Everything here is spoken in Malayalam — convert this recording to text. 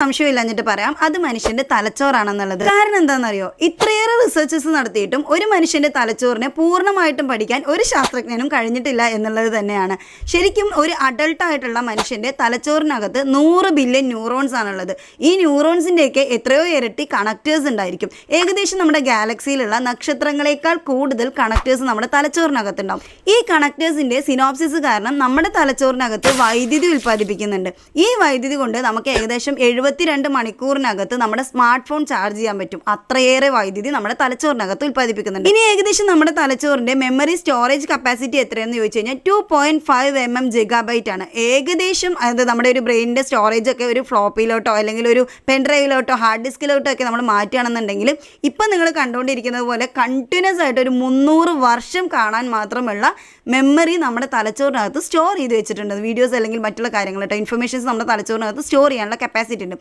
സംശയമില്ല എന്നിട്ട് പറയാം അത് മനുഷ്യന്റെ തലച്ചോറാണെന്നുള്ളത്. കാരണം എന്താണെന്നറിയോ, ഇത്രയേറെ റിസർച്ചസ് നടത്തിയിട്ടും ഒരു മനുഷ്യന്റെ തലച്ചോറിനെ പൂർണ്ണമായിട്ടും പഠിക്കാൻ ഒരു ശാസ്ത്രജ്ഞനും കഴിഞ്ഞിട്ടില്ല എന്നുള്ളത് തന്നെയാണ്. ശരിക്കും ഒരു അഡൾട്ടായിട്ടുള്ള മനുഷ്യന്റെ തലച്ചോറിനകത്ത് 100 ബില്യൺ ന്യൂറോൺസ് ആണുള്ളത്. ഈ ന്യൂറോൺസിൻ്റെയൊക്കെ എത്രയോ ഇരട്ടി കണക്റ്റേഴ്സ് ഉണ്ടായിരിക്കും. ഏകദേശം നമ്മുടെ ഗാലക്സിയിലുള്ള നക്ഷത്രങ്ങളെക്കാൾ കൂടുതൽ കണക്റ്റേഴ്സ് നമ്മുടെ തലച്ചോറിനകത്തുണ്ടാവും. ഈ കണക്റ്റേഴ്സിൻ്റെ സിനോപ്സിസ് കാരണം നമ്മുടെ തലച്ചോറിനകത്ത് വൈദ്യുതി ഉൽപ്പാദിപ്പിക്കുന്നുണ്ട്. ഈ വൈദ്യുതി കൊണ്ട് നമുക്ക് ഏകദേശം 72 മണിക്കൂറിനകത്ത് നമ്മുടെ സ്മാർട്ട് ഫോൺ ചാർജ് ചെയ്യാൻ പറ്റും. അത്രയേറെ വൈദ്യുതി നമ്മുടെ തലച്ചോറിനകത്ത് ഉൽപ്പാദിപ്പിക്കുന്നുണ്ട്. ഇനി ഏകദേശം നമ്മുടെ തലച്ചോറിൻ്റെ മെമ്മറി സ്റ്റോറേജ് കപ്പാസിറ്റി എത്രയെന്ന് ചോദിച്ചു കഴിഞ്ഞാൽ 2.5 mm GB ആണ്. ഏകദേശം അത് നമ്മുടെ ഒരു ബ്രെയിനിൻ്റെ സ്റ്റോറേജ് ഒക്കെ ഒരു ഫ്ലോപ്പിയിലോട്ടോ അല്ലെങ്കിൽ ഒരു പെൻ ഡ്രൈവിലോട്ടോ ഹാർഡ് ഡിസ്കിലോട്ടോ ഒക്കെ നമ്മൾ മാറ്റുകയാണെന്നുണ്ടെങ്കിൽ ഇപ്പം നിങ്ങൾ കണ്ടുകൊണ്ടിരിക്കുന്നത് പോലെ കണ്ടിന്യൂസ് ആയിട്ട് ഒരു 300 വർഷം കാണാൻ മാത്രമുള്ള മെമ്മറി നമ്മുടെ തലച്ചോറിനകത്ത് സ്റ്റോർ ചെയ്ത് വെച്ചിട്ടുണ്ട്. വീഡിയോസ് അല്ലെങ്കിൽ മറ്റുള്ള കാര്യങ്ങൾ കേട്ടോ, ഇൻഫർമേഷൻസ് നമ്മുടെ തലച്ചോറിനകത്ത് സ്റ്റോർ ചെയ്യാനുള്ള കപ്പാസിറ്റി ഉണ്ട്.